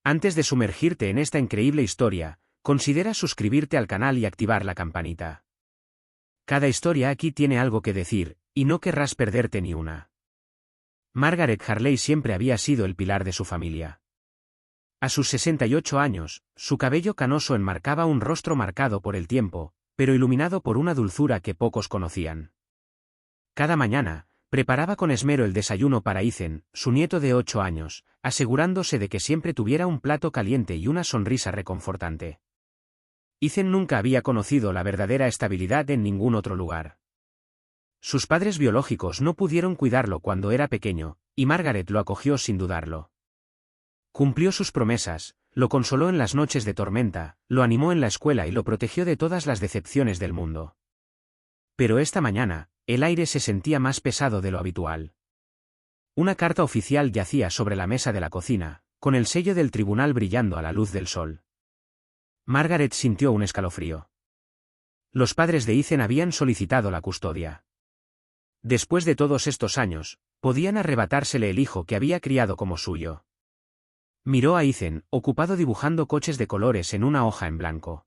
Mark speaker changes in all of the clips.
Speaker 1: Antes de sumergirte en esta increíble historia, considera suscribirte al canal y activar la campanita. Cada historia aquí tiene algo que decir, y no querrás perderte ni una. Margaret Harley siempre había sido el pilar de su familia. A sus 68 años, su cabello canoso enmarcaba un rostro marcado por el tiempo, pero iluminado por una dulzura que pocos conocían. Cada mañana, preparaba con esmero el desayuno para Ethan, su nieto de 8 años, asegurándose de que siempre tuviera un plato caliente y una sonrisa reconfortante. Ethan nunca había conocido la verdadera estabilidad en ningún otro lugar. Sus padres biológicos no pudieron cuidarlo cuando era pequeño, y Margaret lo acogió sin dudarlo. Cumplió sus promesas, lo consoló en las noches de tormenta, lo animó en la escuela y lo protegió de todas las decepciones del mundo. Pero esta mañana, el aire se sentía más pesado de lo habitual. Una carta oficial yacía sobre la mesa de la cocina, con el sello del tribunal brillando a la luz del sol. Margaret sintió un escalofrío. Los padres de Ethan habían solicitado la custodia. Después de todos estos años, podían arrebatársele el hijo que había criado como suyo. Miró a Ethan, ocupado dibujando coches de colores en una hoja en blanco.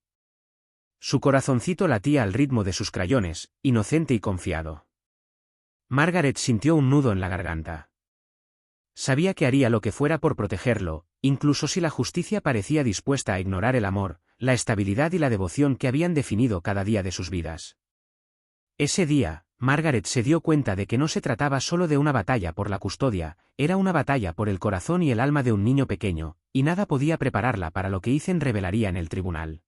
Speaker 1: Su corazoncito latía al ritmo de sus crayones, inocente y confiado. Margaret sintió un nudo en la garganta. Sabía que haría lo que fuera por protegerlo, incluso si la justicia parecía dispuesta a ignorar el amor, la estabilidad y la devoción que habían definido cada día de sus vidas. Ese día, Margaret se dio cuenta de que no se trataba solo de una batalla por la custodia, era una batalla por el corazón y el alma de un niño pequeño, y nada podía prepararla para lo que Ethan revelaría en el tribunal.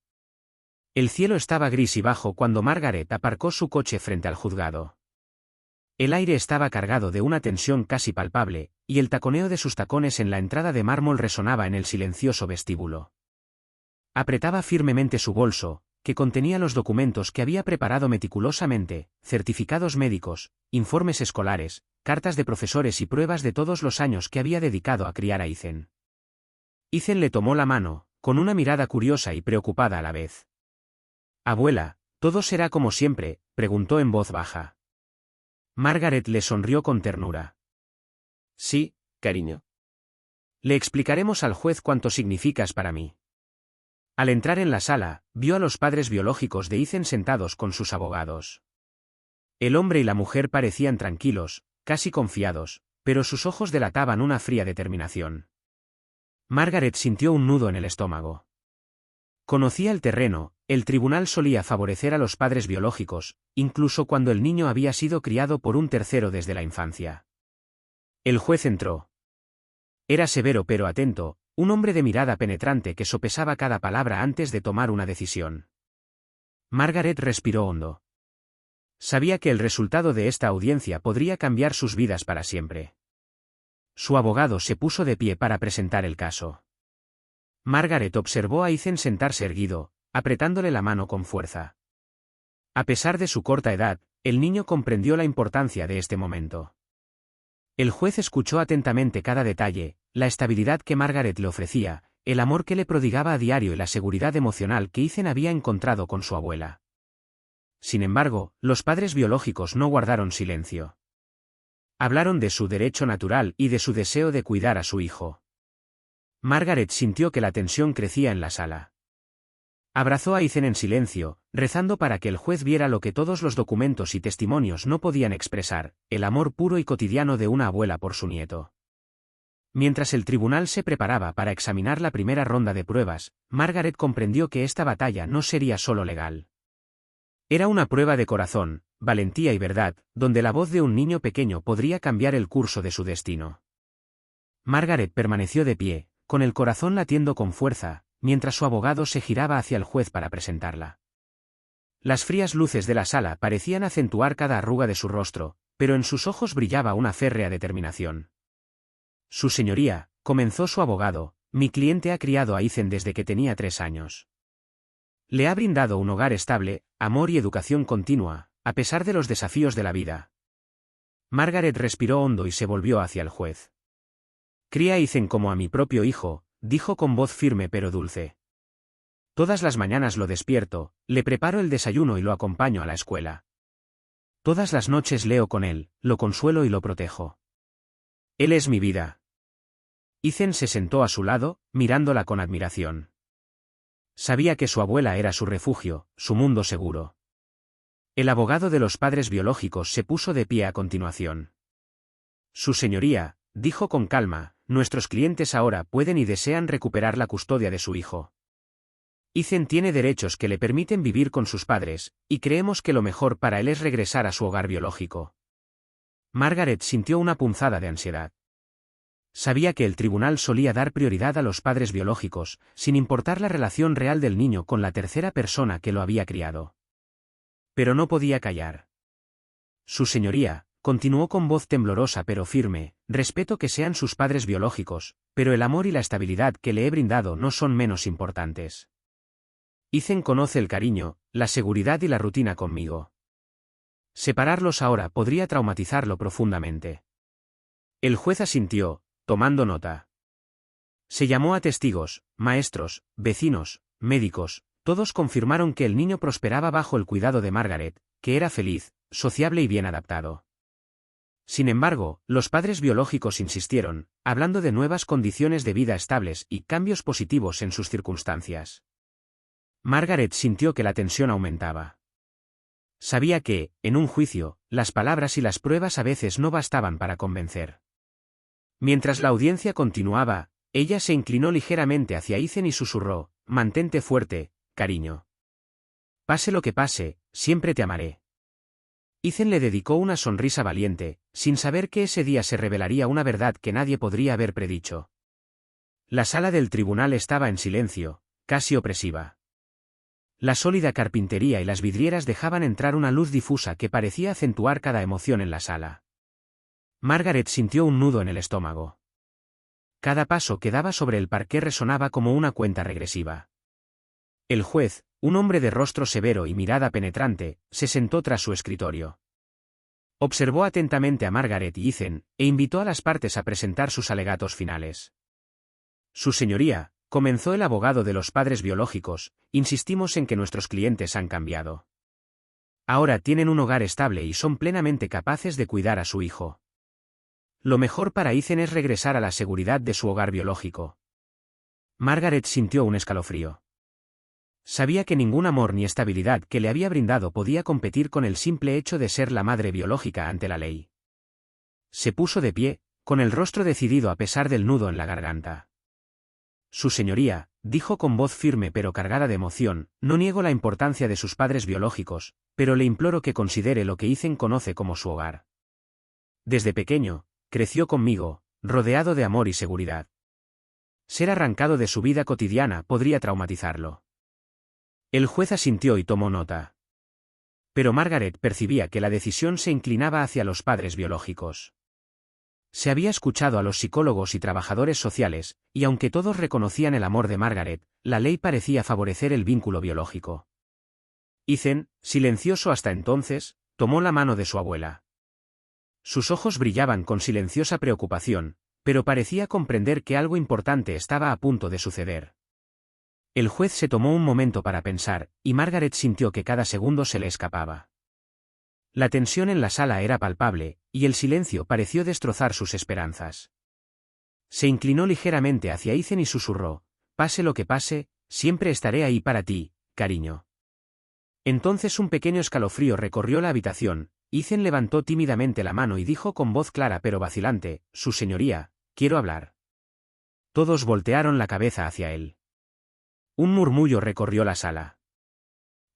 Speaker 1: El cielo estaba gris y bajo cuando Margaret aparcó su coche frente al juzgado. El aire estaba cargado de una tensión casi palpable, y el taconeo de sus tacones en la entrada de mármol resonaba en el silencioso vestíbulo. Apretaba firmemente su bolso, que contenía los documentos que había preparado meticulosamente, certificados médicos, informes escolares, cartas de profesores y pruebas de todos los años que había dedicado a criar a Ethan. Ethan le tomó la mano, con una mirada curiosa y preocupada a la vez. «Abuela, ¿todo será como siempre?», preguntó en voz baja. Margaret le sonrió con ternura. «Sí, cariño. Le explicaremos al juez cuánto significas para mí». Al entrar en la sala, vio a los padres biológicos de Ethan sentados con sus abogados. El hombre y la mujer parecían tranquilos, casi confiados, pero sus ojos delataban una fría determinación. Margaret sintió un nudo en el estómago. Conocía el terreno, el tribunal solía favorecer a los padres biológicos, incluso cuando el niño había sido criado por un tercero desde la infancia. El juez entró. Era severo pero atento, un hombre de mirada penetrante que sopesaba cada palabra antes de tomar una decisión. Margaret respiró hondo. Sabía que el resultado de esta audiencia podría cambiar sus vidas para siempre. Su abogado se puso de pie para presentar el caso. Margaret observó a Ethan sentarse erguido, apretándole la mano con fuerza. A pesar de su corta edad, el niño comprendió la importancia de este momento. El juez escuchó atentamente cada detalle, la estabilidad que Margaret le ofrecía, el amor que le prodigaba a diario y la seguridad emocional que Ethan había encontrado con su abuela. Sin embargo, los padres biológicos no guardaron silencio. Hablaron de su derecho natural y de su deseo de cuidar a su hijo. Margaret sintió que la tensión crecía en la sala. Abrazó a Ethan en silencio, rezando para que el juez viera lo que todos los documentos y testimonios no podían expresar, el amor puro y cotidiano de una abuela por su nieto. Mientras el tribunal se preparaba para examinar la primera ronda de pruebas, Margaret comprendió que esta batalla no sería solo legal. Era una prueba de corazón, valentía y verdad, donde la voz de un niño pequeño podría cambiar el curso de su destino. Margaret permaneció de pie, con el corazón latiendo con fuerza, mientras su abogado se giraba hacia el juez para presentarla. Las frías luces de la sala parecían acentuar cada arruga de su rostro, pero en sus ojos brillaba una férrea determinación. «Su señoría», comenzó su abogado, «mi cliente ha criado a Ethan desde que tenía 3 años. Le ha brindado un hogar estable, amor y educación continua, a pesar de los desafíos de la vida». Margaret respiró hondo y se volvió hacia el juez. «Cría a Ethan como a mi propio hijo», dijo con voz firme pero dulce. «Todas las mañanas lo despierto, le preparo el desayuno y lo acompaño a la escuela. Todas las noches leo con él, lo consuelo y lo protejo. Él es mi vida». Ethan se sentó a su lado, mirándola con admiración. Sabía que su abuela era su refugio, su mundo seguro. El abogado de los padres biológicos se puso de pie a continuación. Su señoría, dijo con calma, nuestros clientes ahora pueden y desean recuperar la custodia de su hijo. Ethan tiene derechos que le permiten vivir con sus padres, y creemos que lo mejor para él es regresar a su hogar biológico. Margaret sintió una punzada de ansiedad. Sabía que el tribunal solía dar prioridad a los padres biológicos, sin importar la relación real del niño con la tercera persona que lo había criado. Pero no podía callar. Su señoría, continuó con voz temblorosa pero firme, respeto que sean sus padres biológicos, pero el amor y la estabilidad que le he brindado no son menos importantes. Ethan conoce el cariño, la seguridad y la rutina conmigo. Separarlos ahora podría traumatizarlo profundamente. El juez asintió, tomando nota. Se llamó a testigos, maestros, vecinos, médicos, todos confirmaron que el niño prosperaba bajo el cuidado de Margaret, que era feliz, sociable y bien adaptado. Sin embargo, los padres biológicos insistieron, hablando de nuevas condiciones de vida estables y cambios positivos en sus circunstancias. Margaret sintió que la tensión aumentaba. Sabía que, en un juicio, las palabras y las pruebas a veces no bastaban para convencer. Mientras la audiencia continuaba, ella se inclinó ligeramente hacia Ethan y susurró, mantente fuerte, cariño. Pase lo que pase, siempre te amaré. Ethan le dedicó una sonrisa valiente, sin saber que ese día se revelaría una verdad que nadie podría haber predicho. La sala del tribunal estaba en silencio, casi opresiva. La sólida carpintería y las vidrieras dejaban entrar una luz difusa que parecía acentuar cada emoción en la sala. Margaret sintió un nudo en el estómago. Cada paso que daba sobre el parqué resonaba como una cuenta regresiva. El juez, un hombre de rostro severo y mirada penetrante, se sentó tras su escritorio. Observó atentamente a Margaret y Ethan, e invitó a las partes a presentar sus alegatos finales. Su señoría, comenzó el abogado de los padres biológicos, insistimos en que nuestros clientes han cambiado. Ahora tienen un hogar estable y son plenamente capaces de cuidar a su hijo. Lo mejor para Ethan es regresar a la seguridad de su hogar biológico. Margaret sintió un escalofrío. Sabía que ningún amor ni estabilidad que le había brindado podía competir con el simple hecho de ser la madre biológica ante la ley. Se puso de pie, con el rostro decidido a pesar del nudo en la garganta. Su señoría, dijo con voz firme pero cargada de emoción, no niego la importancia de sus padres biológicos, pero le imploro que considere lo que Ethan conoce como su hogar. Desde pequeño, creció conmigo, rodeado de amor y seguridad. Ser arrancado de su vida cotidiana podría traumatizarlo. El juez asintió y tomó nota. Pero Margaret percibía que la decisión se inclinaba hacia los padres biológicos. Se había escuchado a los psicólogos y trabajadores sociales, y aunque todos reconocían el amor de Margaret, la ley parecía favorecer el vínculo biológico. Ethan, silencioso hasta entonces, tomó la mano de su abuela. Sus ojos brillaban con silenciosa preocupación, pero parecía comprender que algo importante estaba a punto de suceder. El juez se tomó un momento para pensar, y Margaret sintió que cada segundo se le escapaba. La tensión en la sala era palpable, y el silencio pareció destrozar sus esperanzas. Se inclinó ligeramente hacia Ethan y susurró, pase lo que pase, siempre estaré ahí para ti, cariño. Entonces un pequeño escalofrío recorrió la habitación. Ethan levantó tímidamente la mano y dijo con voz clara pero vacilante, Su señoría, quiero hablar. Todos voltearon la cabeza hacia él. Un murmullo recorrió la sala.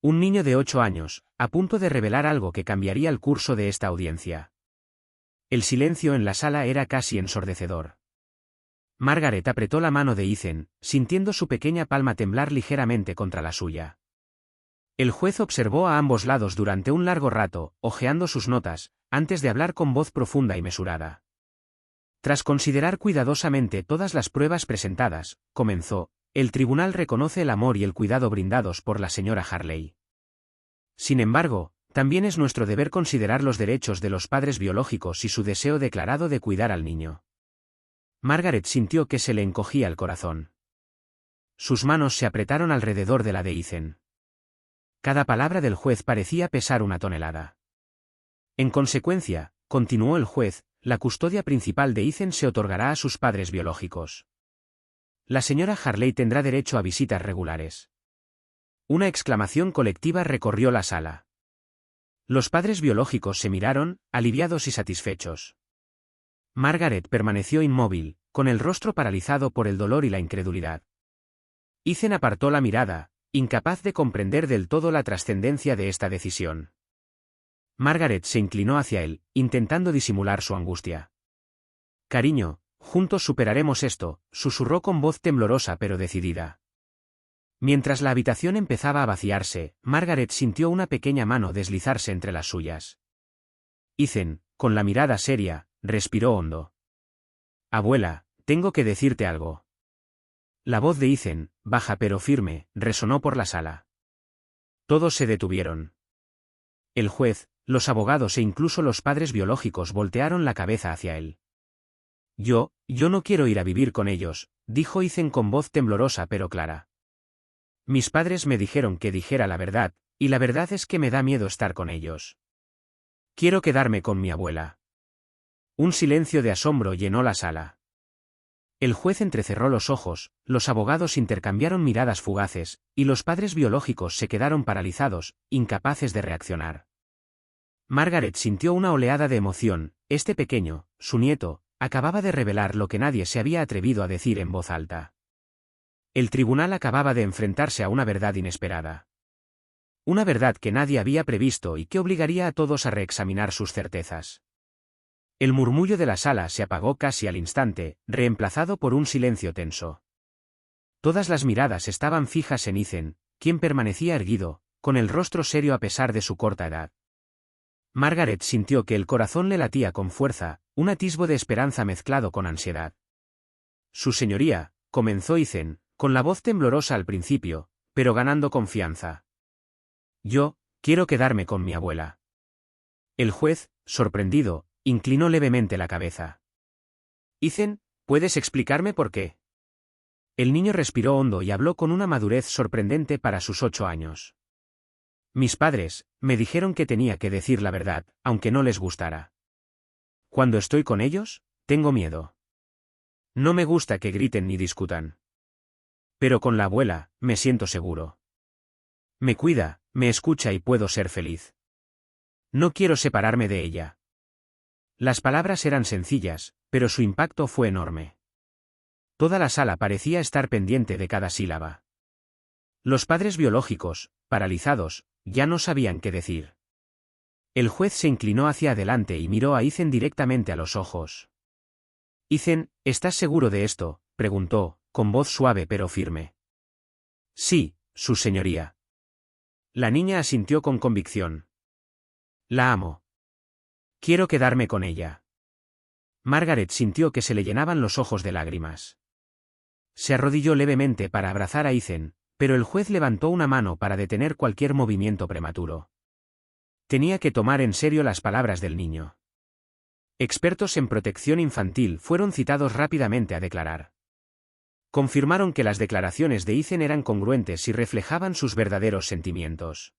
Speaker 1: Un niño de 8 años, a punto de revelar algo que cambiaría el curso de esta audiencia. El silencio en la sala era casi ensordecedor. Margaret apretó la mano de Ethan, sintiendo su pequeña palma temblar ligeramente contra la suya. El juez observó a ambos lados durante un largo rato, hojeando sus notas, antes de hablar con voz profunda y mesurada. Tras considerar cuidadosamente todas las pruebas presentadas, comenzó, el tribunal reconoce el amor y el cuidado brindados por la señora Harley. Sin embargo, también es nuestro deber considerar los derechos de los padres biológicos y su deseo declarado de cuidar al niño. Margaret sintió que se le encogía el corazón. Sus manos se apretaron alrededor de la de Ethan. Cada palabra del juez parecía pesar una tonelada. En consecuencia, continuó el juez, la custodia principal de Ethan se otorgará a sus padres biológicos. La señora Harley tendrá derecho a visitas regulares. Una exclamación colectiva recorrió la sala. Los padres biológicos se miraron, aliviados y satisfechos. Margaret permaneció inmóvil, con el rostro paralizado por el dolor y la incredulidad. Ethan apartó la mirada, incapaz de comprender del todo la trascendencia de esta decisión. Margaret se inclinó hacia él, intentando disimular su angustia. «Cariño, juntos superaremos esto», susurró con voz temblorosa pero decidida. Mientras la habitación empezaba a vaciarse, Margaret sintió una pequeña mano deslizarse entre las suyas. Ethan, con la mirada seria, respiró hondo. «Abuela, tengo que decirte algo». La voz de Ethan, baja pero firme, resonó por la sala. Todos se detuvieron. El juez, los abogados e incluso los padres biológicos voltearon la cabeza hacia él. Yo no quiero ir a vivir con ellos», dijo Ethan con voz temblorosa pero clara. «Mis padres me dijeron que dijera la verdad, y la verdad es que me da miedo estar con ellos. Quiero quedarme con mi abuela». Un silencio de asombro llenó la sala. El juez entrecerró los ojos, los abogados intercambiaron miradas fugaces, y los padres biológicos se quedaron paralizados, incapaces de reaccionar. Margaret sintió una oleada de emoción. Este pequeño, su nieto, acababa de revelar lo que nadie se había atrevido a decir en voz alta. El tribunal acababa de enfrentarse a una verdad inesperada. Una verdad que nadie había previsto y que obligaría a todos a reexaminar sus certezas. El murmullo de la sala se apagó casi al instante, reemplazado por un silencio tenso. Todas las miradas estaban fijas en Ethan, quien permanecía erguido, con el rostro serio a pesar de su corta edad. Margaret sintió que el corazón le latía con fuerza, un atisbo de esperanza mezclado con ansiedad. «Su señoría», comenzó Ethan, con la voz temblorosa al principio, pero ganando confianza. «Yo quiero quedarme con mi abuela». El juez, sorprendido, inclinó levemente la cabeza. «Ethan, ¿puedes explicarme por qué?» El niño respiró hondo y habló con una madurez sorprendente para sus 8 años. «Mis padres me dijeron que tenía que decir la verdad, aunque no les gustara. Cuando estoy con ellos, tengo miedo. No me gusta que griten ni discutan. Pero con la abuela, me siento seguro. Me cuida, me escucha y puedo ser feliz. No quiero separarme de ella». Las palabras eran sencillas, pero su impacto fue enorme. Toda la sala parecía estar pendiente de cada sílaba. Los padres biológicos, paralizados, ya no sabían qué decir. El juez se inclinó hacia adelante y miró a Ethan directamente a los ojos. «Ethan, ¿estás seguro de esto?», preguntó, con voz suave pero firme. «Sí, su señoría». La niña asintió con convicción. «La amo. Quiero quedarme con ella». Margaret sintió que se le llenaban los ojos de lágrimas. Se arrodilló levemente para abrazar a Ethan, pero el juez levantó una mano para detener cualquier movimiento prematuro. Tenía que tomar en serio las palabras del niño. Expertos en protección infantil fueron citados rápidamente a declarar. Confirmaron que las declaraciones de Ethan eran congruentes y reflejaban sus verdaderos sentimientos.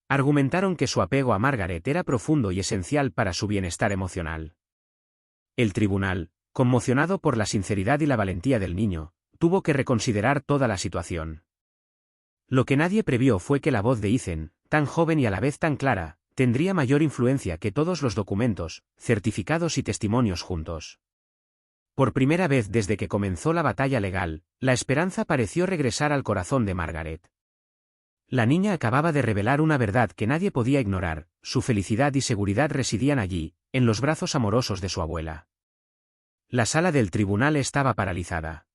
Speaker 1: Argumentaron que su apego a Margaret era profundo y esencial para su bienestar emocional. El tribunal, conmocionado por la sinceridad y la valentía del niño, tuvo que reconsiderar toda la situación. Lo que nadie previó fue que la voz de Ethan, tan joven y a la vez tan clara, tendría mayor influencia que todos los documentos, certificados y testimonios juntos. Por primera vez desde que comenzó la batalla legal, la esperanza pareció regresar al corazón de Margaret. La niña acababa de revelar una verdad que nadie podía ignorar, su felicidad y seguridad residían allí, en los brazos amorosos de su abuela. La sala del tribunal estaba paralizada.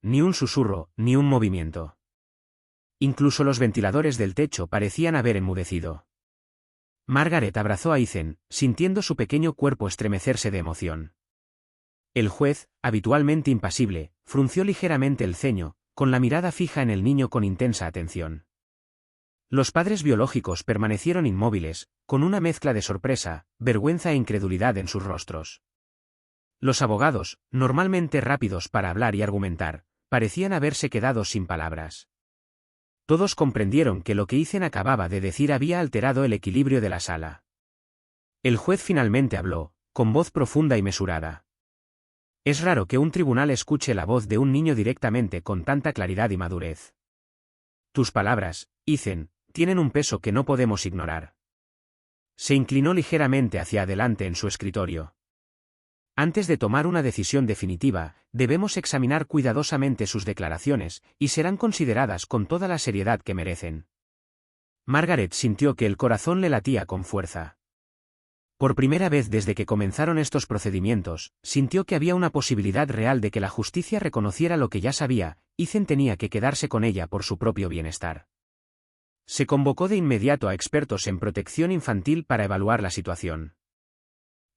Speaker 1: Ni un susurro, ni un movimiento. Incluso los ventiladores del techo parecían haber enmudecido. Margaret abrazó a Ethan, sintiendo su pequeño cuerpo estremecerse de emoción. El juez, habitualmente impasible, frunció ligeramente el ceño, con la mirada fija en el niño con intensa atención. Los padres biológicos permanecieron inmóviles, con una mezcla de sorpresa, vergüenza e incredulidad en sus rostros. Los abogados, normalmente rápidos para hablar y argumentar, parecían haberse quedado sin palabras. Todos comprendieron que lo que Ethan acababa de decir había alterado el equilibrio de la sala. El juez finalmente habló, con voz profunda y mesurada. Es raro que un tribunal escuche la voz de un niño directamente con tanta claridad y madurez. Tus palabras, Ethan, tienen un peso que no podemos ignorar. Se inclinó ligeramente hacia adelante en su escritorio. Antes de tomar una decisión definitiva, debemos examinar cuidadosamente sus declaraciones, y serán consideradas con toda la seriedad que merecen. Margaret sintió que el corazón le latía con fuerza. Por primera vez desde que comenzaron estos procedimientos, sintió que había una posibilidad real de que la justicia reconociera lo que ya sabía. Ethan tenía que quedarse con ella por su propio bienestar. Se convocó de inmediato a expertos en protección infantil para evaluar la situación.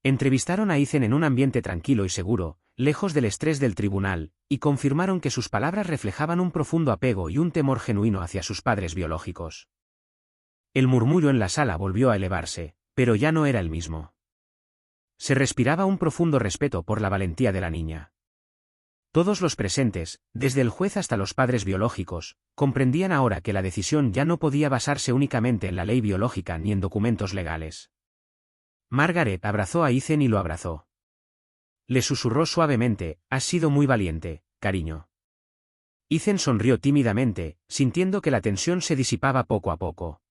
Speaker 1: Entrevistaron a Ethan en un ambiente tranquilo y seguro, lejos del estrés del tribunal, y confirmaron que sus palabras reflejaban un profundo apego y un temor genuino hacia sus padres biológicos. El murmullo en la sala volvió a elevarse, pero ya no era el mismo. Se respiraba un profundo respeto por la valentía de la niña. Todos los presentes, desde el juez hasta los padres biológicos, comprendían ahora que la decisión ya no podía basarse únicamente en la ley biológica ni en documentos legales. Margaret abrazó a Ethan y lo abrazó. Le susurró suavemente: «Has sido muy valiente, cariño». Ethan sonrió tímidamente, sintiendo que la tensión se disipaba poco a poco.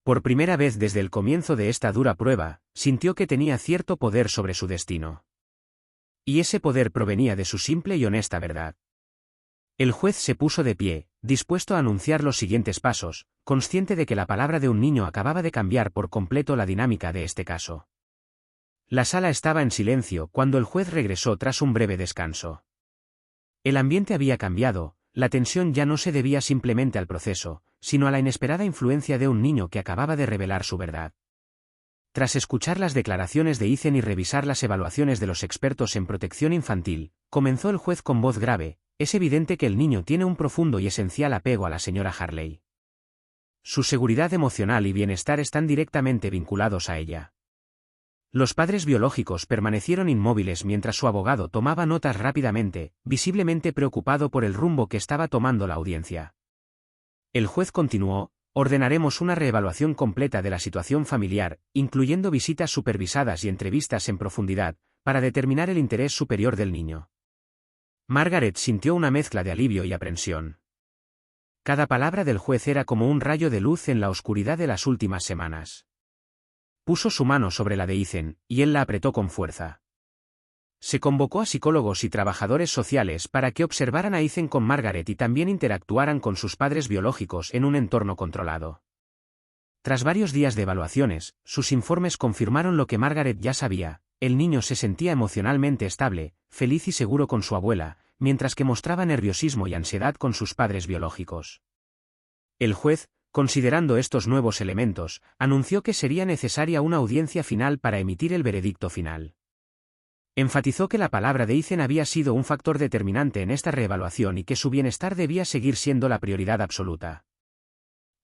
Speaker 1: Por primera vez desde el comienzo de esta dura prueba, sintió que tenía cierto poder sobre su destino. Y ese poder provenía de su simple y honesta verdad. El juez se puso de pie, dispuesto a anunciar los siguientes pasos, consciente de que la palabra de un niño acababa de cambiar por completo la dinámica de este caso. La sala estaba en silencio cuando el juez regresó tras un breve descanso. El ambiente había cambiado, la tensión ya no se debía simplemente al proceso, sino a la inesperada influencia de un niño que acababa de revelar su verdad. Tras escuchar las declaraciones de Ethan y revisar las evaluaciones de los expertos en protección infantil, comenzó el juez con voz grave: «Es evidente que el niño tiene un profundo y esencial apego a la señora Harley. Su seguridad emocional y bienestar están directamente vinculados a ella». Los padres biológicos permanecieron inmóviles mientras su abogado tomaba notas rápidamente, visiblemente preocupado por el rumbo que estaba tomando la audiencia. El juez continuó: «Ordenaremos una reevaluación completa de la situación familiar, incluyendo visitas supervisadas y entrevistas en profundidad, para determinar el interés superior del niño». Margaret sintió una mezcla de alivio y aprensión. Cada palabra del juez era como un rayo de luz en la oscuridad de las últimas semanas. Puso su mano sobre la de Ethan, y él la apretó con fuerza. Se convocó a psicólogos y trabajadores sociales para que observaran a Ethan con Margaret y también interactuaran con sus padres biológicos en un entorno controlado. Tras varios días de evaluaciones, sus informes confirmaron lo que Margaret ya sabía: el niño se sentía emocionalmente estable, feliz y seguro con su abuela, mientras que mostraba nerviosismo y ansiedad con sus padres biológicos. El juez, considerando estos nuevos elementos, anunció que sería necesaria una audiencia final para emitir el veredicto final. Enfatizó que la palabra de Ethan había sido un factor determinante en esta reevaluación y que su bienestar debía seguir siendo la prioridad absoluta.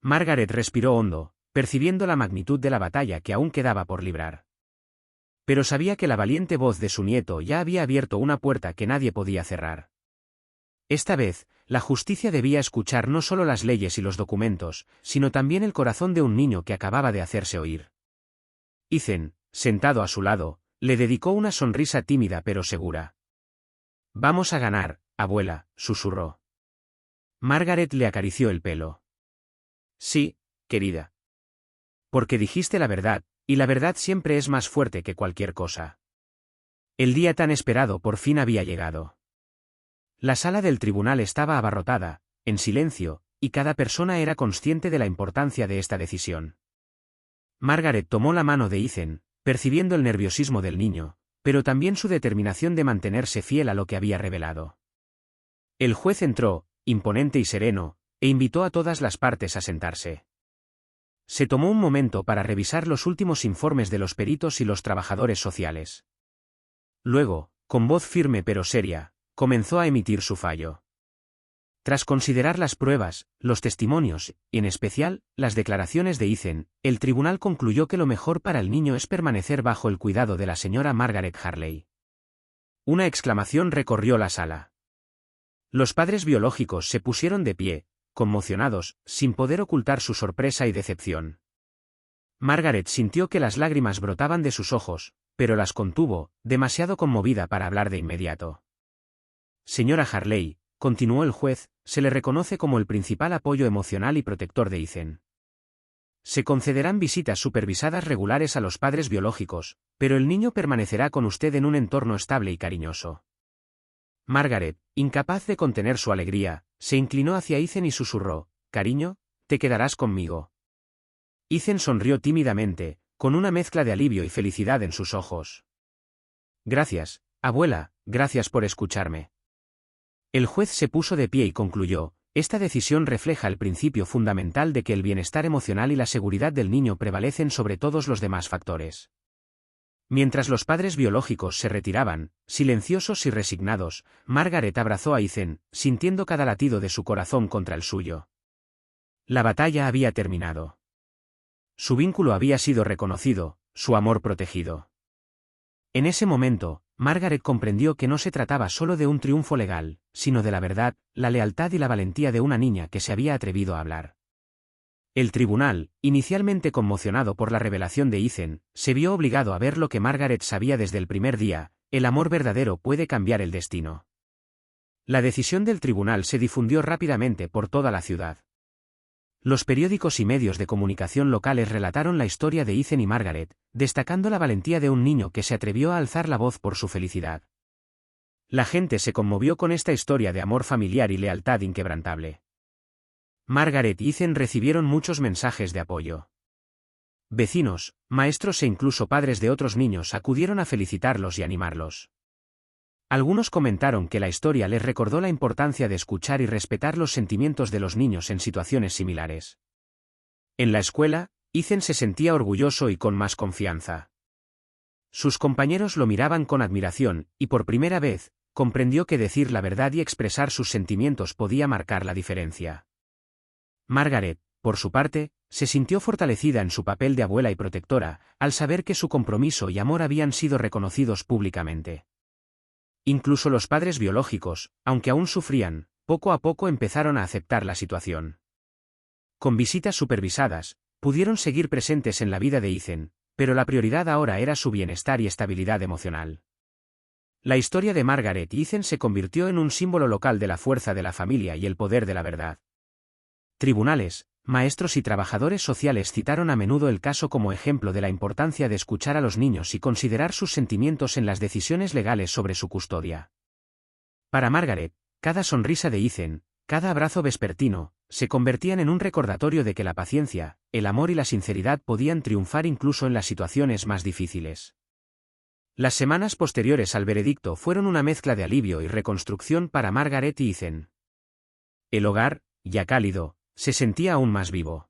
Speaker 1: Margaret respiró hondo, percibiendo la magnitud de la batalla que aún quedaba por librar. Pero sabía que la valiente voz de su nieto ya había abierto una puerta que nadie podía cerrar. Esta vez, la justicia debía escuchar no solo las leyes y los documentos, sino también el corazón de un niño que acababa de hacerse oír. Ethan, sentado a su lado, le dedicó una sonrisa tímida pero segura. «Vamos a ganar, abuela», susurró. Margaret le acarició el pelo. «Sí, querida. Porque dijiste la verdad, y la verdad siempre es más fuerte que cualquier cosa». El día tan esperado por fin había llegado. La sala del tribunal estaba abarrotada, en silencio, y cada persona era consciente de la importancia de esta decisión. Margaret tomó la mano de Ethan, percibiendo el nerviosismo del niño, pero también su determinación de mantenerse fiel a lo que había revelado. El juez entró, imponente y sereno, e invitó a todas las partes a sentarse. Se tomó un momento para revisar los últimos informes de los peritos y los trabajadores sociales. Luego, con voz firme pero seria, comenzó a emitir su fallo. Tras considerar las pruebas, los testimonios, y en especial, las declaraciones de Ethan, el tribunal concluyó que lo mejor para el niño es permanecer bajo el cuidado de la señora Margaret Harley. Una exclamación recorrió la sala. Los padres biológicos se pusieron de pie, conmocionados, sin poder ocultar su sorpresa y decepción. Margaret sintió que las lágrimas brotaban de sus ojos, pero las contuvo, demasiado conmovida para hablar de inmediato. Señora Harley, continuó el juez, se le reconoce como el principal apoyo emocional y protector de Ethan. Se concederán visitas supervisadas regulares a los padres biológicos, pero el niño permanecerá con usted en un entorno estable y cariñoso. Margaret, incapaz de contener su alegría, se inclinó hacia Ethan y susurró, «Cariño, te quedarás conmigo». Ethan sonrió tímidamente, con una mezcla de alivio y felicidad en sus ojos. «Gracias, abuela, gracias por escucharme». El juez se puso de pie y concluyó, «Esta decisión refleja el principio fundamental de que el bienestar emocional y la seguridad del niño prevalecen sobre todos los demás factores». Mientras los padres biológicos se retiraban, silenciosos y resignados, Margaret abrazó a Ethan, sintiendo cada latido de su corazón contra el suyo. La batalla había terminado. Su vínculo había sido reconocido, su amor protegido. En ese momento, Margaret comprendió que no se trataba solo de un triunfo legal, sino de la verdad, la lealtad y la valentía de una niña que se había atrevido a hablar. El tribunal, inicialmente conmocionado por la revelación de Ethan, se vio obligado a ver lo que Margaret sabía desde el primer día: el amor verdadero puede cambiar el destino. La decisión del tribunal se difundió rápidamente por toda la ciudad. Los periódicos y medios de comunicación locales relataron la historia de Ethan y Margaret, destacando la valentía de un niño que se atrevió a alzar la voz por su felicidad. La gente se conmovió con esta historia de amor familiar y lealtad inquebrantable. Margaret y Ethan recibieron muchos mensajes de apoyo. Vecinos, maestros e incluso padres de otros niños acudieron a felicitarlos y animarlos. Algunos comentaron que la historia les recordó la importancia de escuchar y respetar los sentimientos de los niños en situaciones similares. En la escuela, Ethan se sentía orgulloso y con más confianza. Sus compañeros lo miraban con admiración, y por primera vez, comprendió que decir la verdad y expresar sus sentimientos podía marcar la diferencia. Margaret, por su parte, se sintió fortalecida en su papel de abuela y protectora, al saber que su compromiso y amor habían sido reconocidos públicamente. Incluso los padres biológicos, aunque aún sufrían, poco a poco empezaron a aceptar la situación. Con visitas supervisadas, pudieron seguir presentes en la vida de Ethan, pero la prioridad ahora era su bienestar y estabilidad emocional. La historia de Margaret y Ethan se convirtió en un símbolo local de la fuerza de la familia y el poder de la verdad. Tribunales, maestros y trabajadores sociales citaron a menudo el caso como ejemplo de la importancia de escuchar a los niños y considerar sus sentimientos en las decisiones legales sobre su custodia. Para Margaret, cada sonrisa de Ethan, cada abrazo vespertino, se convertían en un recordatorio de que la paciencia, el amor y la sinceridad podían triunfar incluso en las situaciones más difíciles. Las semanas posteriores al veredicto fueron una mezcla de alivio y reconstrucción para Margaret y Ethan. El hogar, ya cálido, se sentía aún más vivo.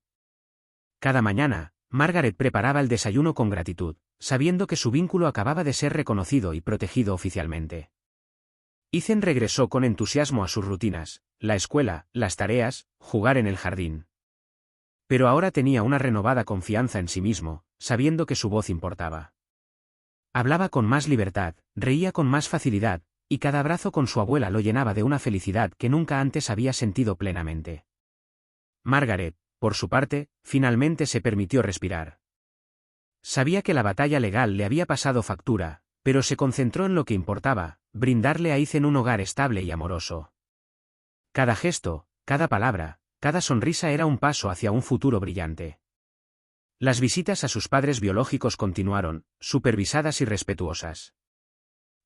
Speaker 1: Cada mañana, Margaret preparaba el desayuno con gratitud, sabiendo que su vínculo acababa de ser reconocido y protegido oficialmente. Ethan regresó con entusiasmo a sus rutinas, la escuela, las tareas, jugar en el jardín. Pero ahora tenía una renovada confianza en sí mismo, sabiendo que su voz importaba. Hablaba con más libertad, reía con más facilidad, y cada abrazo con su abuela lo llenaba de una felicidad que nunca antes había sentido plenamente. Margaret, por su parte, finalmente se permitió respirar. Sabía que la batalla legal le había pasado factura, pero se concentró en lo que importaba: brindarle a Ethan un hogar estable y amoroso. Cada gesto, cada palabra, cada sonrisa era un paso hacia un futuro brillante. Las visitas a sus padres biológicos continuaron, supervisadas y respetuosas.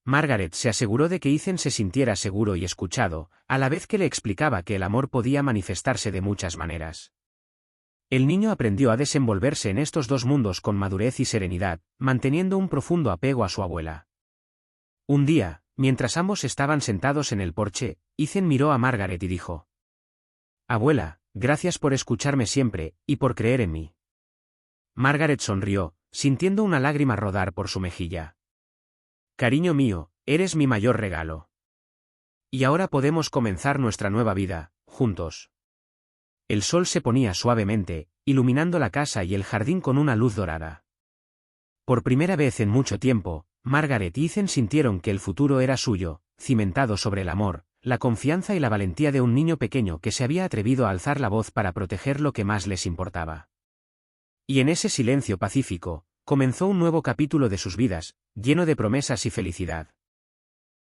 Speaker 1: Margaret se aseguró de que Ethan se sintiera seguro y escuchado, a la vez que le explicaba que el amor podía manifestarse de muchas maneras. El niño aprendió a desenvolverse en estos dos mundos con madurez y serenidad, manteniendo un profundo apego a su abuela. Un día, mientras ambos estaban sentados en el porche, Ethan miró a Margaret y dijo: «Abuela, gracias por escucharme siempre, y por creer en mí». Margaret sonrió, sintiendo una lágrima rodar por su mejilla. «Cariño mío, eres mi mayor regalo. Y ahora podemos comenzar nuestra nueva vida, juntos». El sol se ponía suavemente, iluminando la casa y el jardín con una luz dorada. Por primera vez en mucho tiempo, Margaret y Ethan sintieron que el futuro era suyo, cimentado sobre el amor, la confianza y la valentía de un niño pequeño que se había atrevido a alzar la voz para proteger lo que más les importaba. Y en ese silencio pacífico, Comenzó un nuevo capítulo de sus vidas, lleno de promesas y felicidad.